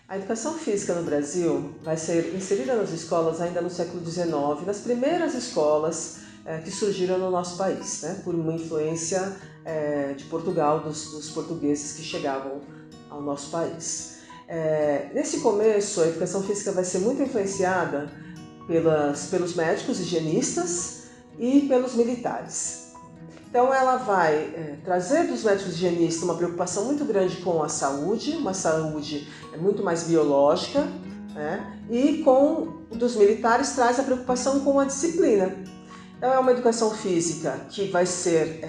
A educação física no Brasil vai ser inserida nas escolas ainda no século XIX, nas primeiras escolas que surgiram no nosso país, né, por uma influência de Portugal, dos portugueses que chegavam ao nosso país. Nesse começo, a educação física vai ser muito influenciada pelos médicos higienistas e pelos militares. Então ela vai trazer dos médicos higienistas uma preocupação muito grande com a saúde, uma saúde muito mais biológica, né? E dos militares traz a preocupação com a disciplina. Então é uma educação física que vai ser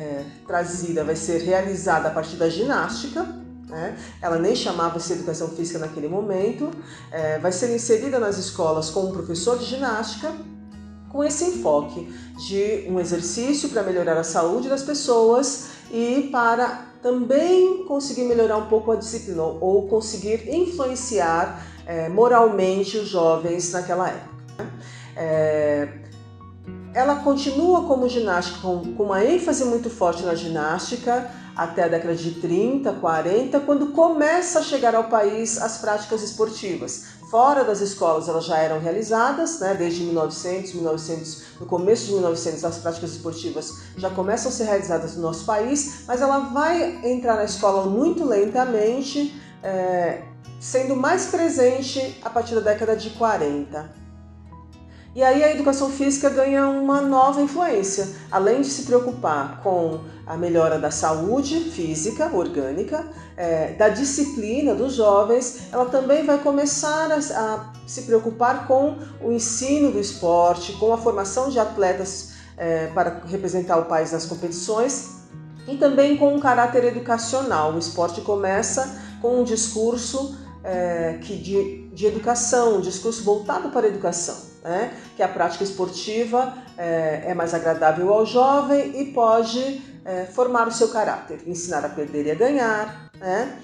vai ser realizada a partir da ginástica, né? Ela nem chamava-se educação física naquele momento, vai ser inserida nas escolas com um professor de ginástica, com esse enfoque de um exercício para melhorar a saúde das pessoas e para também conseguir melhorar um pouco a disciplina ou conseguir influenciar moralmente os jovens naquela época. Ela continua como ginástica, com uma ênfase muito forte na ginástica, até a década de 30, 40, quando começa a chegar ao país as práticas esportivas. Fora das escolas elas já eram realizadas, né, desde 1900, no começo de 1900 as práticas esportivas já começam a ser realizadas no nosso país, mas ela vai entrar na escola muito lentamente, sendo mais presente a partir da década de 40. E aí a educação física ganha uma nova influência. Além de se preocupar com a melhora da saúde física, orgânica, da disciplina dos jovens, ela também vai começar a se preocupar com o ensino do esporte, com a formação de atletas para representar o país nas competições e também com um caráter educacional. O esporte começa com um discurso de educação, um discurso voltado para a educação, né? Que a prática esportiva é mais agradável ao jovem e pode formar o seu caráter, ensinar a perder e a ganhar, né?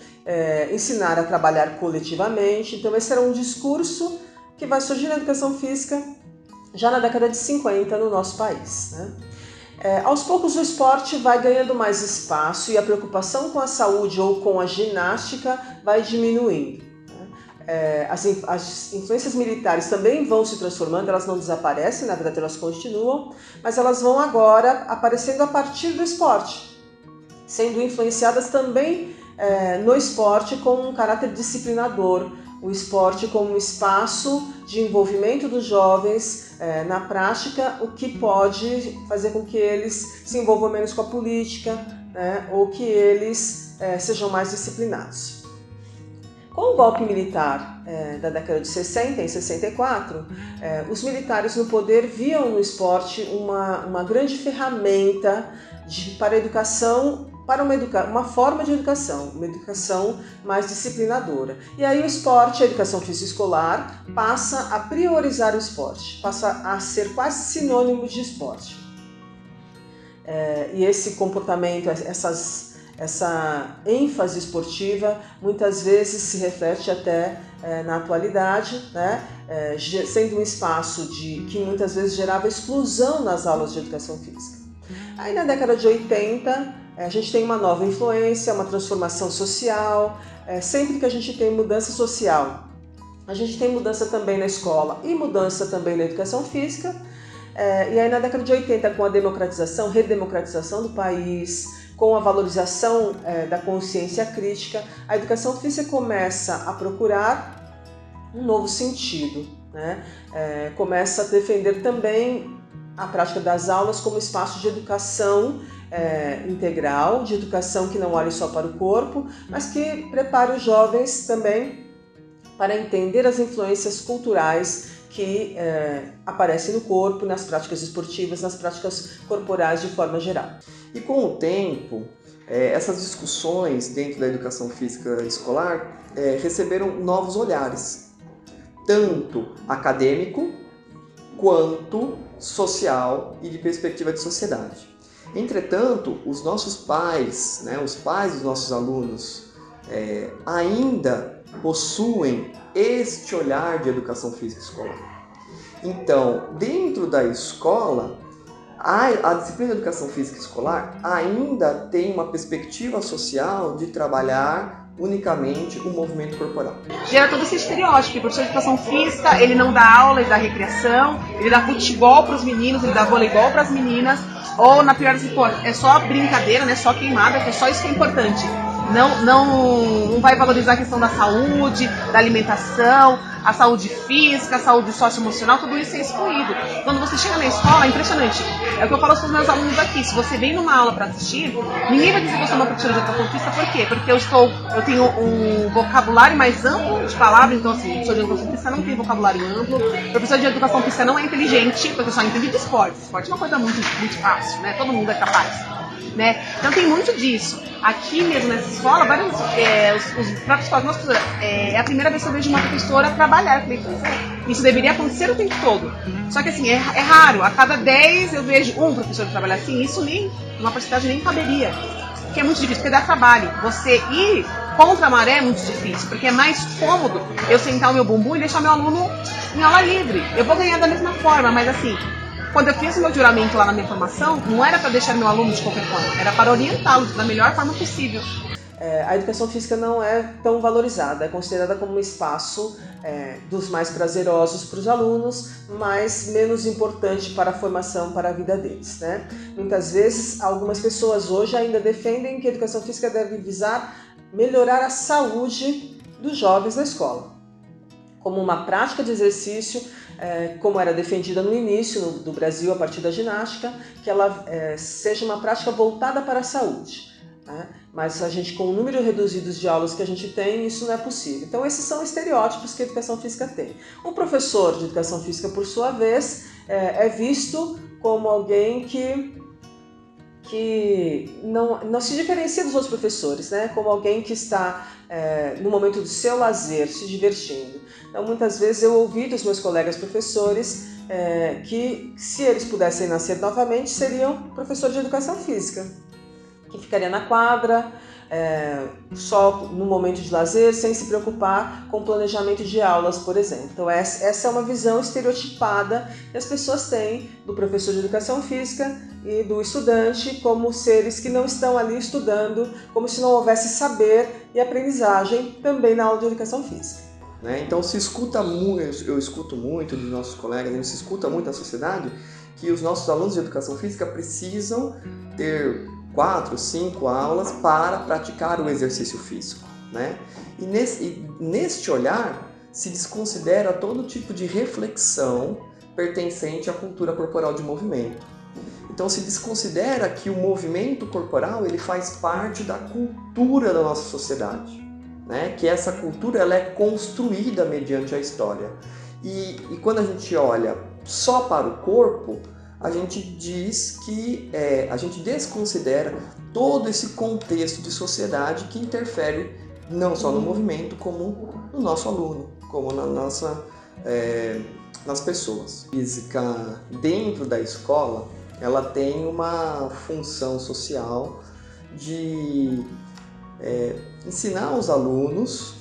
Ensinar a trabalhar coletivamente. Então esse era um discurso que vai surgir na educação física já na década de 50 no nosso país, né? Aos poucos o esporte vai ganhando mais espaço e a preocupação com a saúde ou com a ginástica vai diminuindo. As influências militares também vão se transformando, elas não desaparecem, na verdade elas continuam, mas elas vão agora aparecendo a partir do esporte, sendo influenciadas também no esporte com um caráter disciplinador, o esporte como um espaço de envolvimento dos jovens na prática, o que pode fazer com que eles se envolvam menos com a política, né, ou que eles sejam mais disciplinados. Com o golpe militar da década de 60, em 64, os militares no poder viam no esporte uma grande ferramenta para a educação, para uma forma de educação, uma educação mais disciplinadora. E aí o esporte, a educação física escolar, passa a priorizar o esporte, passa a ser quase sinônimo de esporte. E esse comportamento, essa ênfase esportiva muitas vezes se reflete até na atualidade, né? Sendo um espaço que muitas vezes gerava exclusão nas aulas de educação física. Aí na década de 80 a gente tem uma nova influência, uma transformação social. Sempre que a gente tem mudança social, a gente tem mudança também na escola e mudança também na educação física. E aí na década de 80, com a redemocratização do país, com a valorização da consciência crítica, a educação física começa a procurar um novo sentido, né? Começa a defender também a prática das aulas como espaço de educação integral, de educação que não olhe só para o corpo, mas que prepare os jovens também para entender as influências culturais que aparecem no corpo, nas práticas esportivas, nas práticas corporais de forma geral. E com o tempo, essas discussões dentro da educação física escolar receberam novos olhares, tanto acadêmico quanto social e de perspectiva de sociedade. Entretanto, os nossos pais, né, os pais dos nossos alunos, ainda possuem este olhar de educação física escolar. Então, dentro da escola, a disciplina de educação física escolar ainda tem uma perspectiva social de trabalhar unicamente o movimento corporal. Gera todo esse estereótipo. O professor de educação física, ele não dá aula, ele dá recreação, ele dá futebol para os meninos, ele dá voleibol para as meninas, ou na pior das hipóteses, é só brincadeira, né, só queimada, que é só isso que é importante. Não vai valorizar a questão da saúde, da alimentação, a saúde física, a saúde socioemocional, tudo isso é excluído. Quando você chega na escola, é impressionante. É o que eu falo para os meus alunos aqui. Se você vem numa aula para assistir, ninguém vai dizer que eu sou uma professora de educação física. Por quê? Porque eu tenho um vocabulário mais amplo de palavras. Então, assim, professor de educação física não tem vocabulário amplo. Professor de educação física não é inteligente, porque só entende de esporte. Esporte é uma coisa muito fácil, né? Todo mundo é capaz. Né? Então tem muito disso. Aqui mesmo nessa escola, os próprios colegas, é a primeira vez que eu vejo uma professora trabalhar. Eu falei, isso deveria acontecer o tempo todo. Só que assim, é raro. A cada 10 eu vejo um professor trabalhar assim. Isso nem, numa porcentagem nem caberia. Porque é muito difícil, porque dá trabalho. Você ir contra a maré é muito difícil, porque é mais cômodo eu sentar o meu bumbum e deixar meu aluno em aula livre. Eu vou ganhar da mesma forma, mas assim, quando eu fiz o meu juramento lá na minha formação, não era para deixar meu aluno de qualquer forma, era para orientá-lo da melhor forma possível. A educação física não é tão valorizada, é considerada como um espaço dos mais prazerosos para os alunos, mas menos importante para a formação, para a vida deles, né? Muitas vezes, algumas pessoas hoje ainda defendem que a educação física deve visar melhorar a saúde dos jovens na escola, como uma prática de exercício, como era defendida no início do Brasil a partir da ginástica, que ela seja uma prática voltada para a saúde. Né? Mas a gente, com o número reduzido de aulas que a gente tem, isso não é possível. Então esses são estereótipos que a educação física tem. O professor de educação física, por sua vez, é visto como alguém que não se diferencia dos outros professores, né? Como alguém que está no momento do seu lazer, se divertindo. Então, muitas vezes eu ouvi dos meus colegas professores que, se eles pudessem nascer novamente, seriam professores de educação física, que ficaria na quadra, só no momento de lazer, sem se preocupar com o planejamento de aulas, por exemplo. Então essa é uma visão estereotipada que as pessoas têm do professor de educação física e do estudante como seres que não estão ali estudando, como se não houvesse saber e aprendizagem também na aula de educação física. Então se escuta muito, eu escuto muito de nossos colegas, a gente se escuta muito na sociedade que os nossos alunos de educação física precisam ter 4, 5 aulas para praticar o exercício físico, né? E neste olhar se desconsidera todo tipo de reflexão pertencente à cultura corporal de movimento. Então se desconsidera que o movimento corporal ele faz parte da cultura da nossa sociedade, né? Que essa cultura ela é construída mediante a história. E quando a gente olha só para o corpo, a gente diz que a gente desconsidera todo esse contexto de sociedade que interfere não só no movimento, como no nosso aluno, como nas pessoas. A física dentro da escola, ela tem uma função social de ensinar os alunos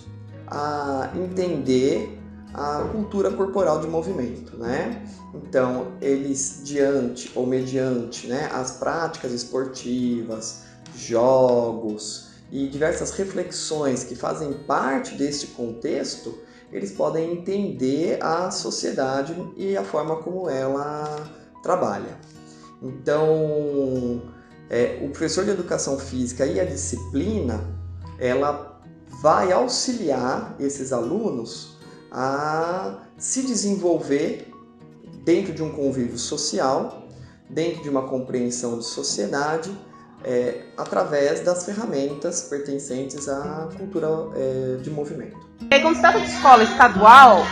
a entender a cultura corporal de movimento, né? Então, eles diante ou mediante, né, as práticas esportivas, jogos e diversas reflexões que fazem parte deste contexto, eles podem entender a sociedade e a forma como ela trabalha. Então, o professor de educação física e a disciplina, ela vai auxiliar esses alunos a se desenvolver dentro de um convívio social, dentro de uma compreensão de sociedade, através das ferramentas pertencentes à cultura de movimento. Quando se trata de escola estadual,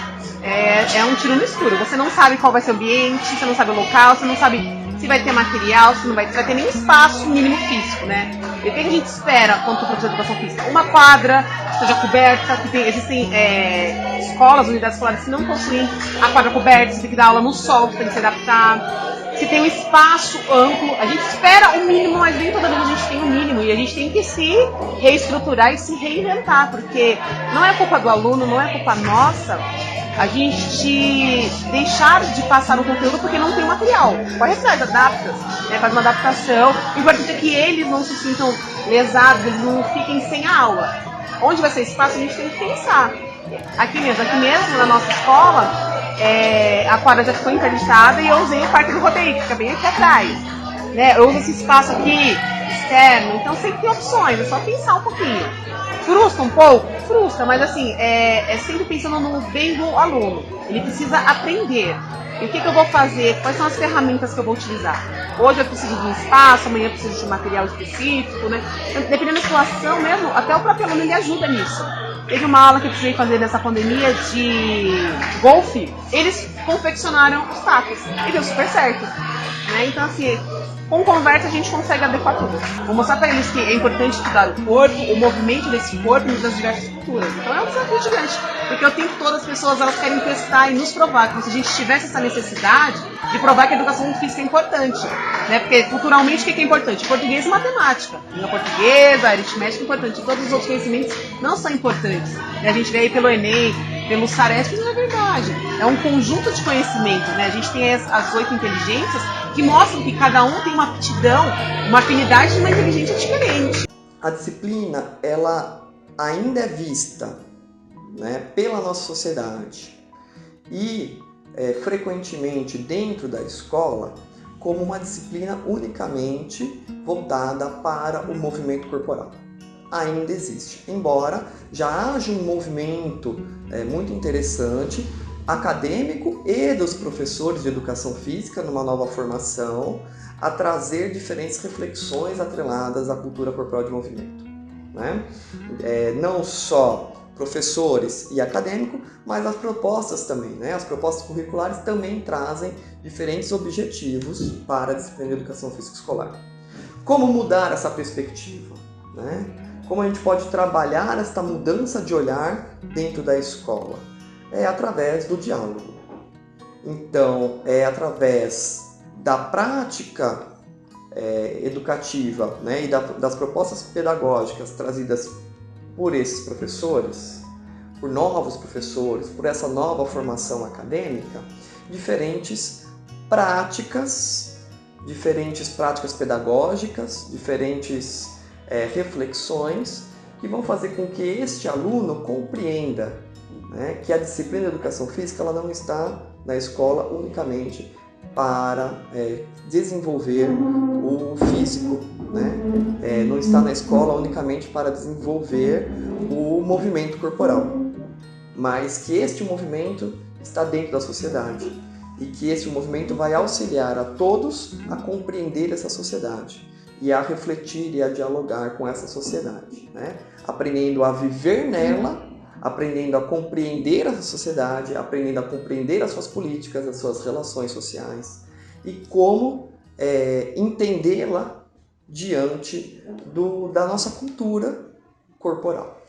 é um tiro no escuro. Você não sabe qual vai ser o ambiente, você não sabe o local, você não sabe se vai ter material, se não vai ter nem espaço mínimo físico, né? E o que a gente espera quanto ao professor de educação física? Uma quadra que esteja coberta, existem escolas, unidades escolares que não possuem a quadra coberta, você tem que dar aula no sol, você tem que se adaptar. Se tem um espaço amplo, a gente espera o mínimo, mas nem toda vez a gente tem o mínimo. E a gente tem que se reestruturar e se reinventar, porque não é culpa do aluno, não é culpa nossa a gente deixar de passar o conteúdo porque não tem material. Corre atrás, adapta, faz uma adaptação. O importante é que eles não se sintam lesados, eles não fiquem sem a aula. Onde vai ser espaço, a gente tem que pensar. Aqui mesmo na nossa escola, a quadra já ficou interditada e eu usei o Parque do Rodeio, que fica bem aqui atrás. Né? Eu uso esse espaço aqui, externo, então sempre tem opções, é só pensar um pouquinho. Frustra um pouco? Frustra, mas assim, é sempre pensando no bem do aluno. Ele precisa aprender. E o que eu vou fazer? Quais são as ferramentas que eu vou utilizar? Hoje eu preciso de um espaço, amanhã eu preciso de um material específico, né? Dependendo da situação mesmo, até o próprio aluno ele ajuda nisso. Teve uma aula que eu precisei fazer nessa pandemia de golfe, eles confeccionaram os tacos e deu super certo. Né? Então assim, com conversa a gente consegue adequar tudo. Vou mostrar para eles que é importante estudar o corpo, o movimento desse corpo das diversas culturas. Então é um desafio gigante, porque o tempo todo as pessoas elas querem testar e nos provar, como se a gente tivesse essa necessidade de provar que a educação física é importante. Né? Porque culturalmente o que é importante? Português e matemática. Língua portuguesa, aritmética é importante. Todos os outros conhecimentos não são importantes. E a gente vê aí pelo Enem, pelo SARESP, não é verdade. É um conjunto de conhecimento. Né? A gente tem as 8 inteligências que mostram que cada um tem uma aptidão, uma afinidade de uma inteligência diferente. A disciplina, ela ainda é vista, né, pela nossa sociedade e frequentemente dentro da escola como uma disciplina unicamente voltada para o movimento corporal. Ainda existe, embora já haja um movimento muito interessante acadêmico e dos professores de educação física numa nova formação a trazer diferentes reflexões atreladas à cultura corporal de movimento. Né? Não só professores e acadêmicos, mas as propostas também. Né? As propostas curriculares também trazem diferentes objetivos para a disciplina de educação física escolar. Como mudar essa perspectiva? Né? Como a gente pode trabalhar esta mudança de olhar dentro da escola? É através do diálogo. Então, é através da prática educativa, né, e das propostas pedagógicas trazidas por esses professores, por novos professores, por essa nova formação acadêmica, diferentes práticas pedagógicas, diferentes reflexões que vão fazer com que este aluno compreenda, né, que a disciplina de educação física ela não está na escola unicamente para desenvolver o físico, né? Não está na escola unicamente para desenvolver o movimento corporal, mas que este movimento está dentro da sociedade e que este movimento vai auxiliar a todos a compreender essa sociedade e a refletir e a dialogar com essa sociedade, né? Aprendendo a viver nela, aprendendo a compreender essa sociedade, aprendendo a compreender as suas políticas, as suas relações sociais e como entendê-la diante da nossa cultura corporal.